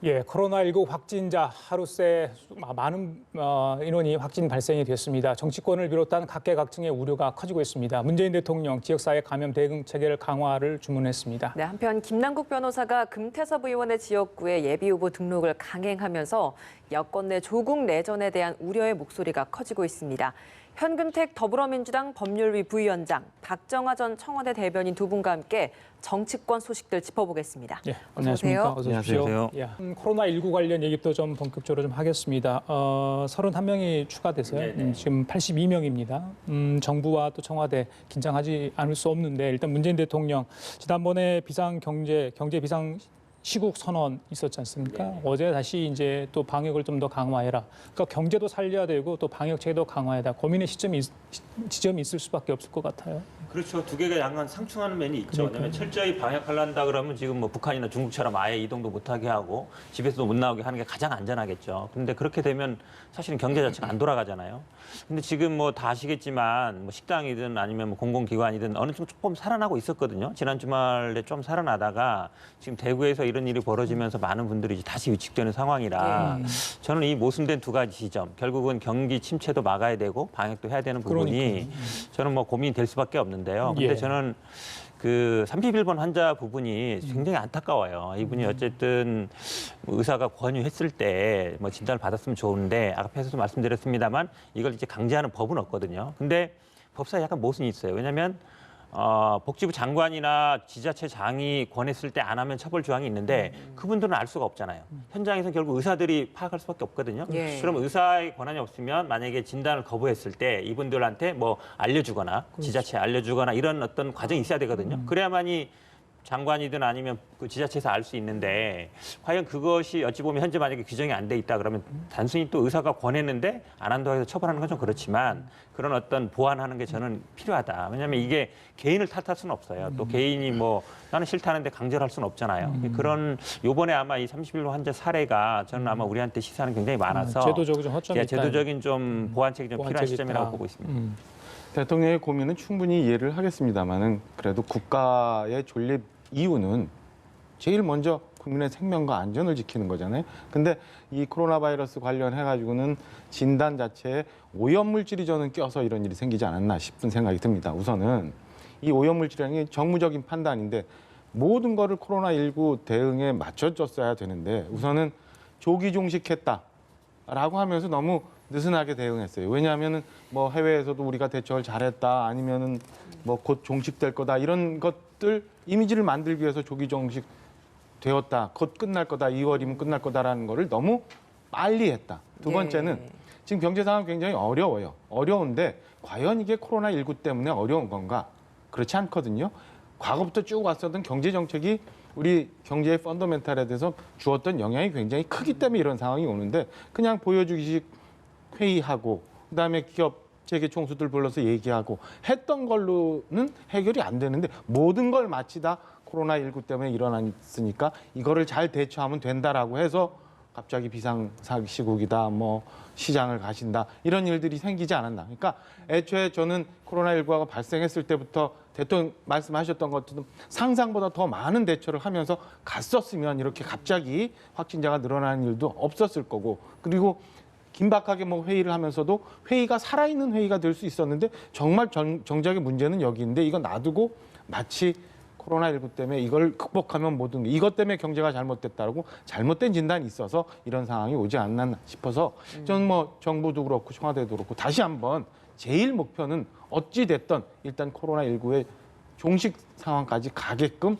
예, 코로나19 확진자 하루 새 많은 인원이 확진 발생이 됐습니다. 정치권을 비롯한 각계각층의 우려가 커지고 있습니다. 문재인 대통령 지역사회 감염 대응 체계를 강화를 주문했습니다. 네, 한편 김남국 변호사가 금태섭 의원의 지역구에 예비후보 등록을 강행하면서 여권 내 조국 내전에 대한 우려의 목소리가 커지고 있습니다. 현근택 더불어민주당 법률위 부위원장, 박정화 전 청와대 대변인 두 분과 함께 정치권 소식들 짚어보겠습니다. 예, 안녕하십니까. 어서 오십시오. 안녕하세요. 예, 코로나19 관련 얘기도 좀 본격적으로 좀 하겠습니다. 31명이 추가돼서요. 지금 82명입니다. 정부와 또 청와대 긴장하지 않을 수 없는데 일단 문재인 대통령 지난번에 경제 비상 시국 선언 있었지 않습니까? 어제 다시 이제 또 방역을 좀 더 강화해라. 그러니까 경제도 살려야 되고 또 방역 체계도 강화해라. 고민의 지점이 있을 수밖에 없을 것 같아요. 그렇죠. 두 개가 약간 상충하는 면이 있죠. 왜냐하면 철저히 방역하려다 그러면 지금 뭐 북한이나 중국처럼 아예 이동도 못하게 하고 집에서도 못 나오게 하는 게 가장 안전하겠죠. 그런데 그렇게 되면 사실은 경제 자체가 안 돌아가잖아요. 근데 지금 뭐 다 아시겠지만 뭐 식당이든 아니면 뭐 공공기관이든 어느 정도 조금 살아나고 있었거든요. 지난 주말에 좀 살아나다가 지금 대구에서 이런 일이 벌어지면서 많은 분들이 이제 다시 위축되는 상황이라 저는 이 모순된 두 가지 지점, 결국은 경기 침체도 막아야 되고 방역도 해야 되는 부분이 저는 뭐 고민이 될 수밖에 없는데요. 근데 저는 그 31번 환자 부분이 굉장히 안타까워요. 이분이 어쨌든 의사가 권유했을 때 뭐 진단을 받았으면 좋은데 앞에서도 말씀드렸습니다만 이걸 이제 강제하는 법은 없거든요. 근데 법사에 약간 모순이 있어요. 왜냐하면 복지부 장관이나 지자체장이 권했을 때 안 하면 처벌 조항이 있는데 그분들은 알 수가 없잖아요. 현장에서 결국 의사들이 파악할 수밖에 없거든요. 그럼 의사의 권한이 없으면 만약에 진단을 거부했을 때 이분들한테 뭐 알려주거나 지자체에 알려주거나 이런 어떤 과정이 있어야 되거든요. 그래야만이 장관이든 아니면 그 지자체에서 알 수 있는데 과연 그것이 어찌 보면 현재 만약에 규정이 안 돼 있다 그러면 단순히 또 의사가 권했는데 안 한다고 해서 처벌하는 건 좀 그렇지만 그런 어떤 보완하는 게 저는 필요하다. 왜냐하면 이게 개인을 탓할 수는 없어요. 또 개인이 뭐 나는 싫다는데 강제를 할 수는 없잖아요. 그런 요번에 아마 이 31호 환자 사례가 저는 아마 우리한테 시사는 굉장히 많아서 제도적으로 좀 허점이 있다. 제도적인 좀 보완책이 좀 필요한 시점이라고 있다. 보고 있습니다. 대통령의 고민은 충분히 이해를 하겠습니다만은 그래도 국가의 존립 이유는 제일 먼저 국민의 생명과 안전을 지키는 거잖아요. 근데 이 코로나 바이러스 관련해 가지고는 진단 자체에 오염 물질이 저는 껴서 이런 일이 생기지 않았나 싶은 생각이 듭니다. 우선은 이 오염 물질이라는 게 정무적인 판단인데 모든 거를 코로나19 대응에 맞춰줬어야 되는데 우선은 조기 종식했다라고 하면서 너무 느슨하게 대응했어요. 왜냐하면은 뭐 해외에서도 우리가 대처를 잘했다 아니면은 뭐 곧 종식될 거다 이런 것들 이미지를 만들기 위해서 조기 종식 되었다. 곧 끝날 거다. 2월이면 끝날 거다라는 거를 너무 빨리 했다. 두 번째는 지금 경제 상황이 굉장히 어려워요. 어려운데 과연 이게 코로나19 때문에 어려운 건가? 그렇지 않거든요. 과거부터 쭉 왔었던 경제 정책이 우리 경제의 펀더멘탈에 대해서 주었던 영향이 굉장히 크기 때문에 이런 상황이 오는데 그냥 보여주기식 회의하고 그다음에 기업 재계 총수들 불러서 얘기하고 했던 걸로는 해결이 안 되는데 모든 걸 마치 다 코로나19 때문에 일어났으니까 이거를 잘 대처하면 된다라고 해서 갑자기 비상시국이다 뭐 시장을 가신다 이런 일들이 생기지 않았나. 그러니까 애초에 저는 코로나19가 발생했을 때부터 대통령 말씀하셨던 것처럼 상상보다 더 많은 대처를 하면서 갔었으면 이렇게 갑자기 확진자가 늘어나는 일도 없었을 거고 그리고 긴박하게 뭐 회의를 하면서도 회의가 살아있는 회의가 될 수 있었는데 정말 정작의 문제는 여기 있는데 이거 놔두고 마치 코로나19 때문에 이걸 극복하면 모든 게 이것 때문에 경제가 잘못됐다고 잘못된 진단이 있어서 이런 상황이 오지 않나 싶어서 저는 뭐 정부도 그렇고 청와대도 그렇고 다시 한번 제일 목표는 어찌 됐든 일단 코로나19의 종식 상황까지 가게끔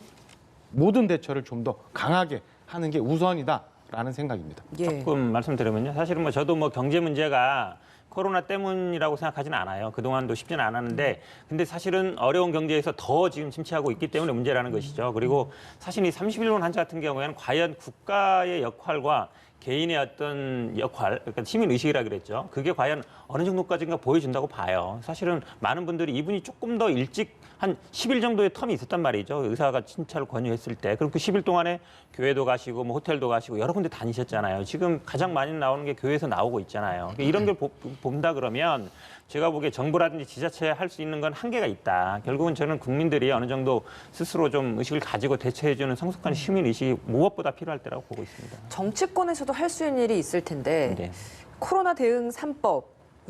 모든 대처를 좀 더 강하게 하는 게 우선이다. 라는 생각입니다. 조금 말씀드리면요. 사실은 뭐 저도 뭐 경제 문제가 코로나 때문이라고 생각하지는 않아요. 그동안도 쉽지는 않았는데 근데 사실은 어려운 경제에서 더 지금 침체하고 있기 때문에 문제라는 것이죠. 그리고 사실 이 31번 환자 같은 경우에는 과연 국가의 역할과 개인의 어떤 역할, 그러니까 시민 의식이라 그랬죠. 그게 과연 어느 정도까지인가 보여준다고 봐요. 사실은 많은 분들이 이분이 조금 더 일찍 한 10일 정도의 텀이 있었단 말이죠. 의사가 친찰을 권유했을 때. 그럼 그 10일 동안에 교회도 가시고 뭐 호텔도 가시고 여러 군데 다니셨잖아요. 지금 가장 많이 나오는 게 교회에서 나오고 있잖아요. 그러니까 이런 걸 본다 그러면 제가 보기에 정부라든지 지자체에 할 수 있는 건 한계가 있다. 결국은 저는 국민들이 어느 정도 스스로 좀 의식을 가지고 대처해주는 성숙한 시민 의식이 무엇보다 필요할 때라고 보고 있습니다. 정치권에서도 할 수 있는 일이 있을 텐데 네. 코로나 대응 3법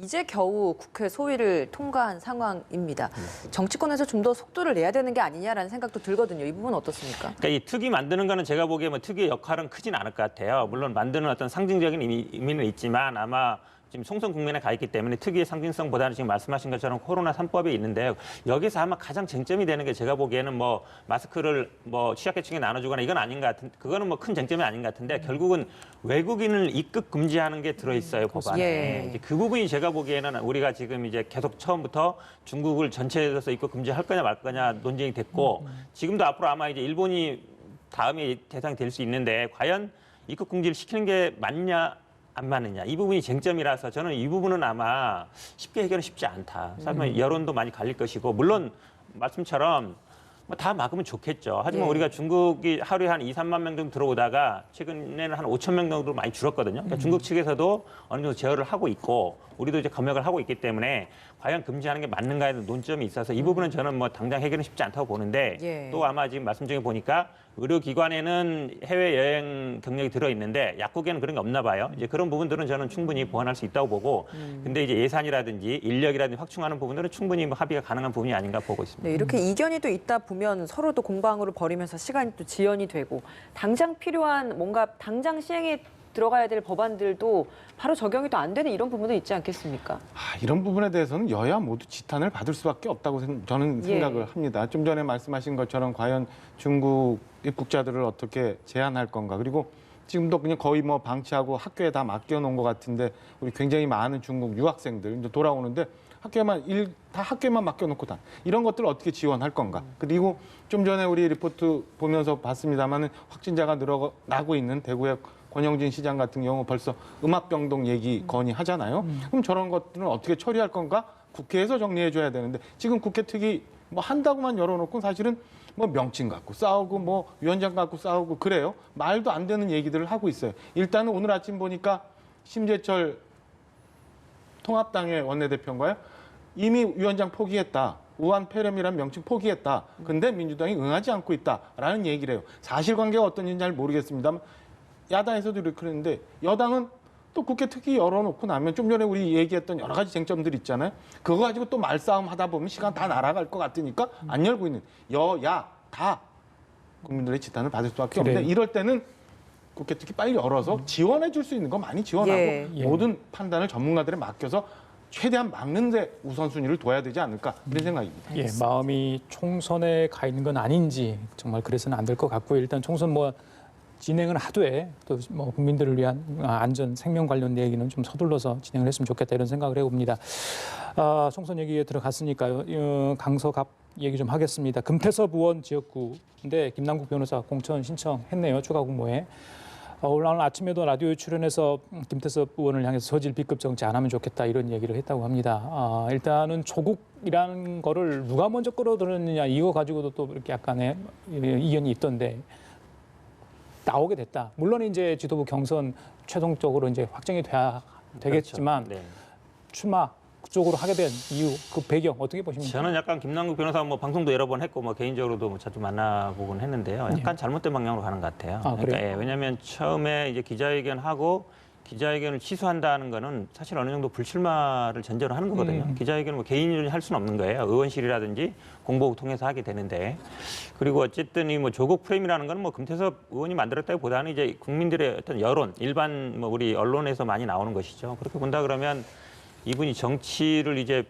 이제 겨우 국회 소위를 통과한 상황입니다. 정치권에서 좀 더 속도를 내야 되는 게 아니냐라는 생각도 들거든요. 이 부분은 어떻습니까? 그러니까 이 특위 만드는 거는 제가 보기에 뭐 특위의 역할은 크진 않을 것 같아요. 물론 만드는 어떤 상징적인 의미는 있지만 아마 지금 총선 국면에 가 있기 때문에 특위의 상징성보다는 지금 말씀하신 것처럼 코로나 3법이 있는데요. 여기서 아마 가장 쟁점이 되는 게 제가 보기에는 뭐 마스크를 뭐 취약계층에 나눠주거나 이건 아닌 것 같은, 그거는 뭐 큰 쟁점이 아닌 것 같은데 결국은 외국인을 입국 금지하는 게 들어있어요, 법안에. 예. 이제 그 부분이 제가 보기에는 우리가 지금 이제 계속 처음부터 중국을 전체에서 입국 금지할 거냐 말 거냐 논쟁이 됐고 지금도 앞으로 아마 이제 일본이 다음에 대상이 될 수 있는데 과연 입국 금지를 시키는 게 맞냐? 안 맞느냐. 이 부분이 쟁점이라서 저는 이 부분은 아마 쉽게 해결은 쉽지 않다. 사실 여론도 많이 갈릴 것이고 물론 말씀처럼 뭐 다 막으면 좋겠죠. 하지만 예. 우리가 중국이 하루에 한 2, 3만 명 정도 들어오다가 최근에는 한 5천 명 정도로 많이 줄었거든요. 그러니까 중국 측에서도 어느 정도 제어를 하고 있고 우리도 이제 검역을 하고 있기 때문에 과연 금지하는 게 맞는가에 대한 논점이 있어서 이 부분은 저는 뭐 당장 해결은 쉽지 않다고 보는데 예. 또 아마 지금 말씀 중에 보니까 의료기관에는 해외여행 경력이 들어있는데 약국에는 그런 게 없나 봐요. 이제 그런 부분들은 저는 충분히 보완할 수 있다고 보고 근데 이제 예산이라든지 인력이라든지 확충하는 부분들은 충분히 뭐 합의가 가능한 부분이 아닌가 보고 있습니다. 네, 이렇게 이견이 또 있다 보면 서로 또 공방으로 벌이면서 시간이 또 지연이 되고 당장 필요한 뭔가 당장 시행에 들어가야 될 법안들도 바로 적용이 또 안 되는 이런 부분도 있지 않겠습니까? 이런 부분에 대해서는 여야 모두 지탄을 받을 수밖에 없다고 저는 생각을 합니다. 좀 전에 말씀하신 것처럼 과연 중국 입국자들을 어떻게 제한할 건가. 그리고 지금도 그냥 거의 뭐 방치하고 학교에 다 맡겨놓은 것 같은데 우리 굉장히 많은 중국 유학생들 이제 돌아오는데 다 학교에만 맡겨놓고 다 이런 것들을 어떻게 지원할 건가. 그리고 좀 전에 우리 리포트 보면서 봤습니다마는 확진자가 늘어나고 있는 대구의 권영진 시장 같은 경우 벌써 음압병동 얘기 건의하잖아요. 그럼 저런 것들은 어떻게 처리할 건가? 국회에서 정리해 줘야 되는데 지금 국회 특위 뭐 한다고만 열어놓고 사실은 뭐 명칭 갖고 싸우고 뭐 위원장 갖고 싸우고 그래요. 말도 안 되는 얘기들을 하고 있어요. 일단은 오늘 아침 보니까 심재철 통합당의 원내대표인가요? 이미 위원장 포기했다. 우한 폐렴이란 명칭 포기했다. 근데 민주당이 응하지 않고 있다라는 얘기를 해요. 사실관계가 어떤지는 잘 모르겠습니다만 야당에서도 이렇게 그랬는데 여당은 또 국회 특위 열어놓고 나면 좀 전에 우리 얘기했던 여러 가지 쟁점들 있잖아요. 그거 가지고 또 말싸움 하다 보면 시간 다 날아갈 것 같으니까 안 열고 있는 여야 다 국민들의 지탄을 받을 수밖에 없는데 이럴 때는 국회 특위 빨리 열어서 지원해 줄 수 있는 거 많이 지원하고 예. 모든 판단을 전문가들에 맡겨서 최대한 막는 데 우선순위를 둬야 되지 않을까 그런 생각입니다. 예, 마음이 총선에 가 있는 건 아닌지 정말 그래서는 안 될 것 같고요. 일단 총선 뭐 진행을 하되 또 뭐 국민들을 위한 안전 생명 관련 얘기는 좀 서둘러서 진행을 했으면 좋겠다 이런 생각을 해봅니다. 총선 얘기에 들어갔으니까요. 강서갑 얘기 좀 하겠습니다. 금태섭 의원 지역구인데 김남국 변호사 공천 신청했네요. 추가 공모에. 오늘 아침에도 라디오에 출연해서 김태섭 의원을 향해서 서질 B급 정치 안 하면 좋겠다 이런 얘기를 했다고 합니다. 일단은 조국이라는 거를 누가 먼저 끌어들였느냐 이거 가지고도 또 이렇게 약간의 이견이 있던데 나오게 됐다. 물론 이제 지도부 경선 최종적으로 이제 확정이 돼야 되겠지만 그렇죠. 네. 출마 그쪽으로 하게 된 이유, 그 배경 어떻게 보십니까? 저는 약간 김남국 변호사 뭐 방송도 여러 번 했고 뭐 개인적으로도 뭐 자주 만나보곤 했는데요. 약간 잘못된 방향으로 가는 것 같아요. 그러니까 그래요? 왜냐하면 처음에 이제 기자회견하고 기자회견을 취소한다는 거는 사실 어느 정도 불출마를 전제로 하는 거거든요. 기자회견을 뭐 개인이 할 수는 없는 거예요. 의원실이라든지 공보국 통해서 하게 되는데. 그리고 어쨌든 이 뭐 조국 프레임이라는 건 뭐 금태섭 의원이 만들었다기보다는 이제 국민들의 어떤 여론, 일반 뭐 우리 언론에서 많이 나오는 것이죠. 그렇게 본다 그러면 이분이 정치를 이제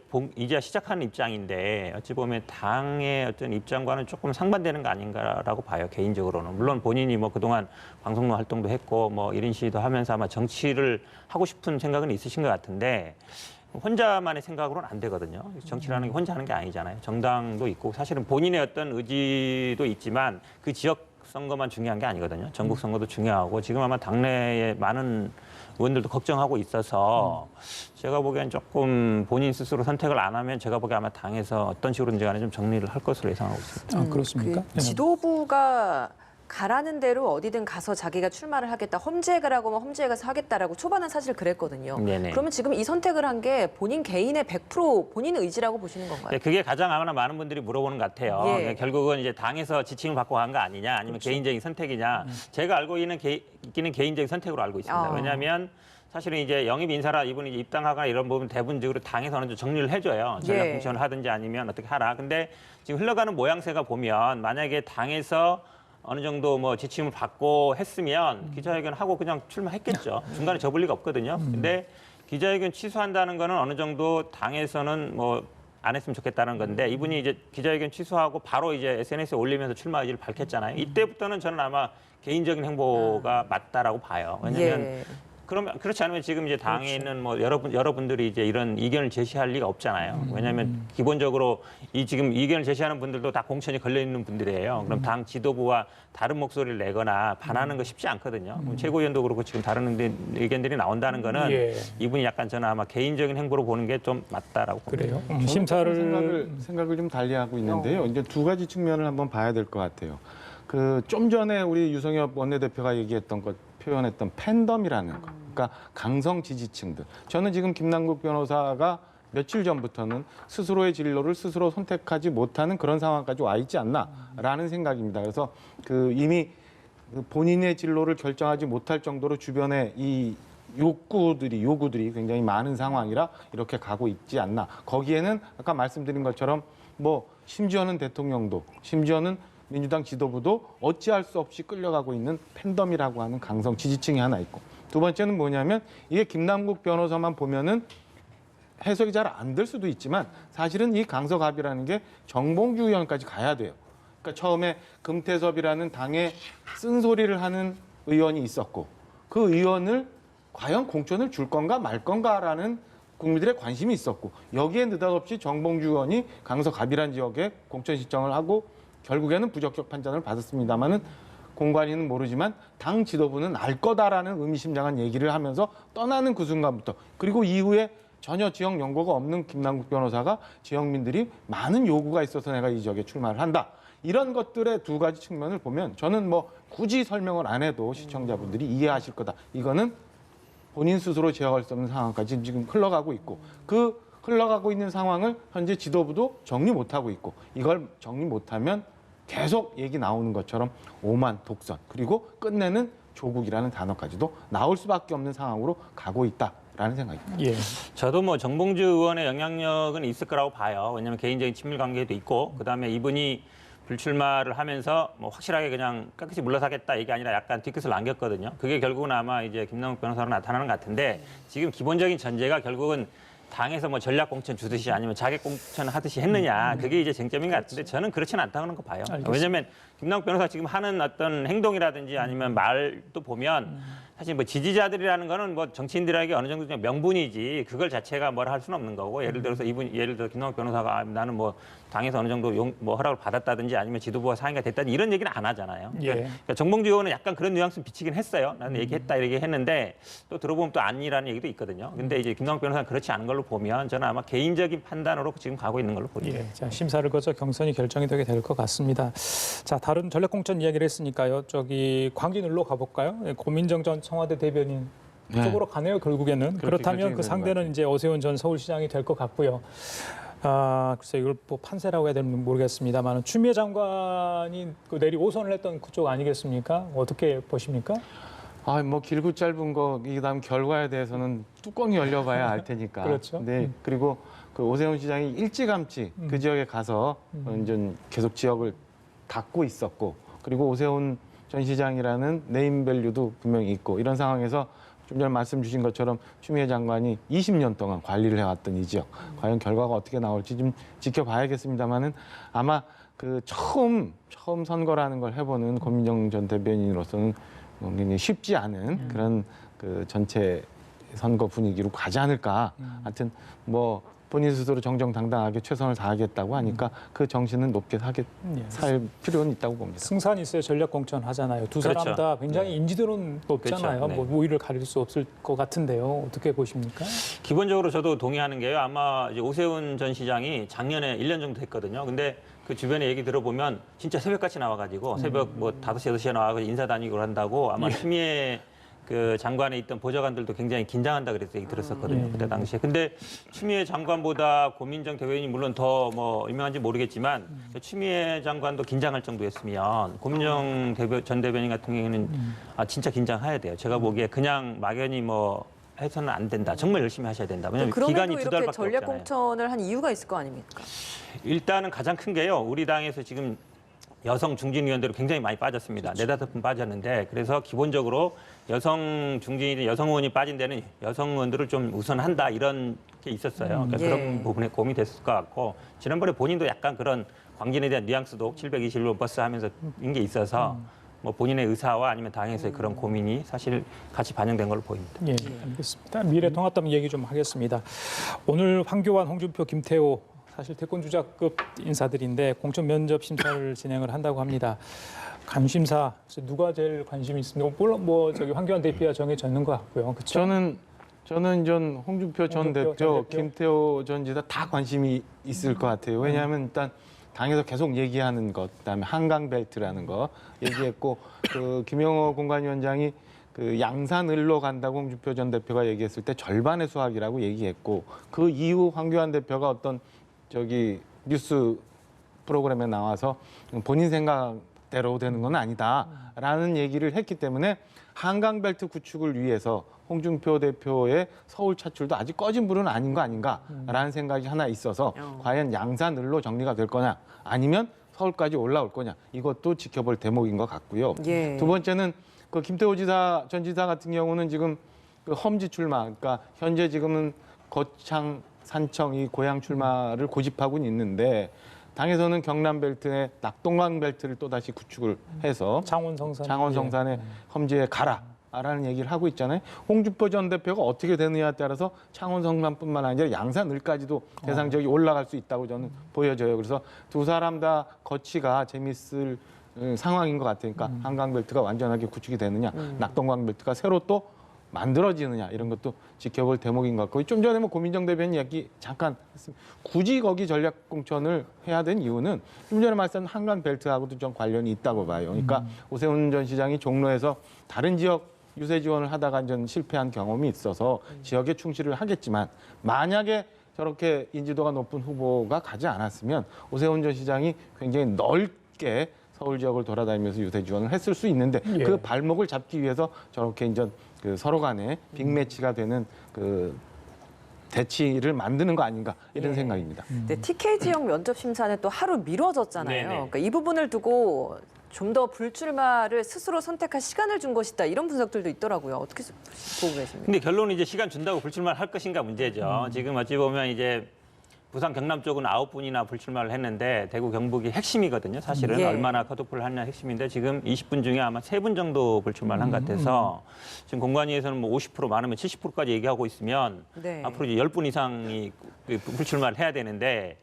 시작하는 입장인데 어찌 보면 당의 어떤 입장과는 조금 상반되는 거 아닌가라고 봐요. 개인적으로는. 물론 본인이 뭐 그동안 방송로 활동도 했고 뭐 1인 시위도 하면서 아마 정치를 하고 싶은 생각은 있으신 것 같은데 혼자만의 생각으로는 안 되거든요. 정치라는 게 혼자 하는 게 아니잖아요. 정당도 있고 사실은 본인의 어떤 의지도 있지만 그 지역 선거만 중요한 게 아니거든요. 전국 선거도 중요하고 지금 아마 당내에 많은 의원들도 걱정하고 있어서 제가 보기엔 조금 본인 스스로 선택을 안 하면 제가 보기에 아마 당에서 어떤 식으로든지 간에 좀 정리를 할 것으로 예상하고 있습니다. 아, 그렇습니까? 그 지도부가 가라는 대로 어디든 가서 자기가 출마를 하겠다, 험지에 가라고 하면 험지에 가서 하겠다라고 초반은 사실 그랬거든요. 네네. 그러면 지금 이 선택을 한 게 본인 개인의 100% 본인 의지라고 보시는 건가요? 네, 그게 가장 아마 많은 분들이 물어보는 것 같아요. 예. 그러니까 결국은 이제 당에서 지침을 받고 간 거 아니냐, 아니면 개인적인 선택이냐. 제가 알고 있는 개인적인 선택으로 알고 있습니다. 아. 왜냐하면 사실은 이제 영입 인사라 이분이 이제 입당하거나 이런 부분 대부분적으로 당에서 어느 정도 정리를 해줘요. 전략 예. 공천을 하든지 아니면 어떻게 하라. 근데 지금 흘러가는 모양새가 보면 만약에 당에서 어느 정도 뭐 지침을 받고 했으면 기자회견 하고 그냥 출마했겠죠. 중간에 접을 리가 없거든요. 근데 기자회견 취소한다는 거는 어느 정도 당에서는 뭐 안 했으면 좋겠다는 건데 이분이 이제 기자회견 취소하고 바로 이제 SNS에 올리면서 출마 의지를 밝혔잖아요. 이때부터는 저는 아마 개인적인 행보가 맞다라고 봐요. 왜냐하면 예. 그러면 그렇지 않으면 지금 이제 당에 있는 뭐 여러분들이 이제 이런 이견을 제시할 리가 없잖아요. 왜냐하면 기본적으로 이 지금 이견을 제시하는 분들도 다 공천이 걸려 있는 분들이에요. 그럼 당 지도부와 다른 목소리를 내거나 반하는 거 쉽지 않거든요. 최고위원도 그렇고 지금 다른 의견들이 나온다는 거는 예. 이분이 약간 저는 아마 개인적인 행보로 보는 게 좀 맞다라고 봅니다. 그래요. 심사를 생각을 좀 달리하고 있는데요. 이제 두 가지 측면을 한번 봐야 될 것 같아요. 그 좀 전에 우리 유성엽 원내대표가 얘기했던 것 표현했던 팬덤이라는 거. 그러니까 강성 지지층들. 저는 지금 김남국 변호사가 며칠 전부터는 스스로의 진로를 스스로 선택하지 못하는 그런 상황까지 와 있지 않나라는 생각입니다. 그래서 그 이미 본인의 진로를 결정하지 못할 정도로 주변에 이 요구들이 굉장히 많은 상황이라 이렇게 가고 있지 않나. 거기에는 아까 말씀드린 것처럼 뭐 심지어는 대통령도 심지어는 민주당 지도부도 어찌할 수 없이 끌려가고 있는 팬덤이라고 하는 강성 지지층이 하나 있고 두 번째는 뭐냐면 이게 김남국 변호사만 보면은 해석이 잘 안 될 수도 있지만 사실은 이 강서갑이라는 게 정봉주 의원까지 가야 돼요. 그러니까 처음에 금태섭이라는 당의 쓴소리를 하는 의원이 있었고 그 의원을 과연 공천을 줄 건가 말 건가라는 국민들의 관심이 있었고 여기에 느닷없이 정봉주 의원이 강서갑이라는 지역에 공천 신청을 하고 결국에는 부적격 판단을 받았습니다마는 공관위는 모르지만 당 지도부는 알 거다라는 의미심장한 얘기를 하면서 떠나는 그 순간부터 그리고 이후에 전혀 지역 연고가 없는 김남국 변호사가 지역민들이 많은 요구가 있어서 내가 이 지역에 출마를 한다. 이런 것들의 두 가지 측면을 보면 저는 뭐 굳이 설명을 안 해도 시청자분들이 이해하실 거다. 이거는 본인 스스로 제어할 수 없는 상황까지 지금 흘러가고 있고 그 흘러가고 있는 상황을 현재 지도부도 정리 못하고 있고 이걸 정리 못하면 계속 얘기 나오는 것처럼 오만 독선 그리고 끝내는 조국이라는 단어까지도 나올 수밖에 없는 상황으로 가고 있다라는 생각입니다. 예. 저도 뭐 정봉주 의원의 영향력은 있을 거라고 봐요. 왜냐하면 개인적인 친밀 관계도 있고 그다음에 이분이 불출마를 하면서 뭐 확실하게 그냥 깍듯이 물러서겠다 이게 아니라 약간 뒤끝을 남겼거든요. 그게 결국은 아마 이제 김남국 변호사로 나타나는 것 같은데 지금 기본적인 전제가 결국은 당에서 뭐 전략 공천 주듯이 아니면 자객 공천 하듯이 했느냐 그게 이제 쟁점인 것 같은데 저는 그렇지는 않다는 거 봐요. 알겠습니다. 왜냐하면 김남국 변호사 지금 하는 어떤 행동이라든지 아니면 말도 보면 사실 뭐 지지자들이라는 거는 뭐 정치인들에게 어느 정도 그냥 명분이지 그걸 자체가 뭐라 할 수는 없는 거고 예를 들어서 예를 들어 김남국 변호사가 나는 뭐 당에서 어느 정도 뭐 허락을 받았다든지 아니면 지도부와 상의가 됐다든지 이런 얘기는 안 하잖아요. 예. 그러니까 정봉주 의원은 약간 그런 뉘앙스는 비치긴 했어요. 나는 얘기했다 이렇게 했는데 또 들어보면 또 아니라는 얘기도 있거든요. 근데 이제 김남국 변호사는 그렇지 않은 걸로 보면 저는 아마 개인적인 판단으로 지금 가고 있는 걸로 보입니다. 예, 자, 심사를 거쳐 경선이 결정이 되게 될 것 같습니다. 자, 다른 전략공천 이야기를 했으니까요. 저기 광진을로 가볼까요? 예, 고민정 전 청와대 대변인 네. 쪽으로 가네요. 결국에는. 그렇다면 그 상대는 이제 오세훈 전 서울시장이 될 것 같고요. 아, 글쎄 이걸 뭐 판세라고 해야 되는지 모르겠습니다만 추미애 장관이 그 내리 5선을 했던 그쪽 아니겠습니까? 어떻게 보십니까? 아, 뭐 길고 짧은 거 이다음 결과에 대해서는 뚜껑이 열려봐야 알 테니까. 그렇죠. 네. 그리고 그 오세훈 시장이 일찌감치 그 지역에 가서 완전 계속 지역을 닫고 있었고, 그리고 오세훈 전 시장이라는 네임밸류도 분명히 있고 이런 상황에서 좀 전에 말씀 주신 것처럼 추미애 장관이 20년 동안 관리를 해왔던 이 지역 과연 결과가 어떻게 나올지 좀 지켜봐야겠습니다만은 아마 그 처음 선거라는 걸 해보는 고민정 전 대변인으로서는 굉장히 쉽지 않은 그런 그 전체 선거 분위기로 가지 않을까. 하여튼 뭐 본인 스스로 정정당당하게 최선을 다하겠다고 하니까 그 정신은 높게 살 필요는 있다고 봅니다. 승산이 있어야 전략 공천 하잖아요. 두 그렇죠. 사람 다 굉장히 인지도는 높잖아요. 그렇죠. 네. 뭐 우위를 가릴 수 없을 것 같은데요. 어떻게 보십니까? 기본적으로 저도 동의하는 게요. 아마 이제 오세훈 전 시장이 작년에 1년 정도 됐거든요. 근데 그 주변에 얘기 들어보면 진짜 새벽같이 나와가지고 새벽 뭐 5시, 6시에 나와서 인사 다니고 한다고 아마 추미애 그 장관에 있던 보좌관들도 굉장히 긴장한다 그래서 얘기 들었었거든요. 그때 당시에. 근데 추미애 장관보다 고민정 대변인이 물론 더 뭐 유명한지 모르겠지만 추미애 장관도 긴장할 정도였으면 고민정 전 대변인 같은 경우에는 진짜 긴장해야 돼요. 제가 보기에 그냥 막연히 뭐 해서는 안 된다. 정말 열심히 하셔야 된다. 왜냐하면 기간이 그럼에도 두 이렇게 달밖에 전략 없잖아요. 공천을 한 이유가 있을 거 아닙니까? 일단은 가장 큰 게요. 우리 당에서 지금 여성 중진위원들이 굉장히 많이 빠졌습니다. 네다섯 분 빠졌는데 그래서 기본적으로 여성 중진이 여성 의원이 빠진 데는 여성 의원들을 좀 우선한다 이런 게 있었어요. 그러니까 예. 그런 부분에 고민이 됐을 것 같고 지난번에 본인도 약간 그런 광진에 대한 뉘앙스도 721번 버스 하면서 인 게 있어서 뭐 본인의 의사와 아니면 당에서의 그런 고민이 사실 같이 반영된 걸로 보입니다. 예, 알겠습니다. 미래통합당 얘기 좀 하겠습니다. 오늘 황교안, 홍준표, 김태호 사실 대권 주자급 인사들인데 공천 면접 심사를 진행을 한다고 합니다. 관심사 누가 제일 관심이 있습니까? 물론 뭐 저기 황교안 대표가 정해졌는 것 같고요. 그렇죠? 저는 전 홍준표 전 대표, 김태호 전 지사 다 관심이 있을 것 같아요. 왜냐하면 일단 당에서 계속 얘기하는 것, 그다음에 한강 벨트라는 거 얘기했고 그 김영호 공관위원장이 그 양산을로 간다고 홍준표 전 대표가 얘기했을 때 절반의 수학이라고 얘기했고 그 이후 황교안 대표가 어떤 저기 뉴스 프로그램에 나와서 본인 생각대로 되는 건 아니다라는 얘기를 했기 때문에 한강벨트 구축을 위해서 홍준표 대표의 서울 차출도 아직 꺼진 불은 아닌 거 아닌가라는 생각이 하나 있어서 과연 양산을로 정리가 될 거냐 아니면 서울까지 올라올 거냐 이것도 지켜볼 대목인 것 같고요. 예. 두 번째는 그 김태호 전 지사 같은 경우는 지금 그 험지 출마, 그러니까 현재 지금은 거창 산청 이 고향 출마를 고집하고 있는데 당에서는 경남 벨트에 낙동강 벨트를 또 다시 구축을 해서 창원 성산의 험지에 가라라는 얘기를 하고 있잖아요. 홍준표 전 대표가 어떻게 되느냐에 따라서 창원 성산뿐만 아니라 양산을까지도 대상적이 올라갈 수 있다고 저는 보여져요. 그래서 두 사람 다 거치가 재밌을 상황인 것 같으니까 한강 벨트가 완전하게 구축이 되느냐, 낙동강 벨트가 새로 또 만들어지느냐 이런 것도 지켜볼 대목인 것 같고 좀 전에 뭐 고민정 대변인 얘기 잠깐 했습니다. 굳이 거기 전략 공천을 해야 된 이유는 좀 전에 말씀한 한강 벨트하고도 좀 관련이 있다고 봐요. 그러니까 오세훈 전 시장이 종로에서 다른 지역 유세 지원을 하다가 전 실패한 경험이 있어서 지역에 충실을 하겠지만 만약에 저렇게 인지도가 높은 후보가 가지 않았으면 오세훈 전 시장이 굉장히 넓게 서울 지역을 돌아다니면서 유세 지원을 했을 수 있는데 예. 그 발목을 잡기 위해서 저렇게 이제 그 서로 간에 빅매치가 되는 그 대치를 만드는 거 아닌가 이런 생각입니다. 네, TK 지역 면접 심사는 또 하루 미뤄졌잖아요. 네네. 그러니까 이 부분을 두고 좀 더 불출마를 스스로 선택할 시간을 준 것이다 이런 분석들도 있더라고요. 어떻게 보고 계십니까? 근데 결론은 이제 시간 준다고 불출마를 할 것인가 문제죠. 지금 어찌 보면 이제 부산 경남 쪽은 9분이나 불출마를 했는데 대구 경북이 핵심이거든요. 사실은 예. 얼마나 컷오프를 하냐 핵심인데 지금 20분 중에 아마 3분 정도 불출마를 한 것 같아서 지금 공관위에서는 뭐 50% 많으면 70%까지 얘기하고 있으면 네. 앞으로 이제 10분 이상이 불출마를 해야 되는데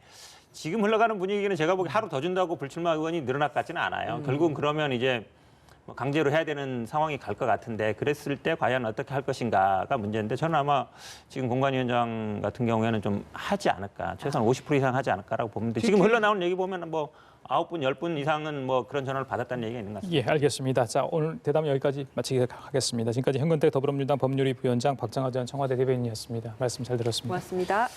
지금 흘러가는 분위기는 제가 보기 하루 더 준다고 불출마 의원이 늘어날 것 같지는 않아요. 결국은 그러면 이제 뭐 강제로 해야 되는 상황이 갈 것 같은데 그랬을 때 과연 어떻게 할 것인가가 문제인데 저는 아마 지금 공관위원장 같은 경우에는 좀 하지 않을까 최소한 50% 이상 하지 않을까라고 보는데 지금 흘러나오는 얘기 보면 뭐 9분, 10분 이상은 뭐 그런 전화를 받았다는 얘기가 있는 것 같습니다. 예, 알겠습니다. 자, 오늘 대담 여기까지 마치도록 하겠습니다. 지금까지 현근택 더불어민주당 법률위 부위원장 박정하 전 청와대 대변인이었습니다. 말씀 잘 들었습니다. 고맙습니다.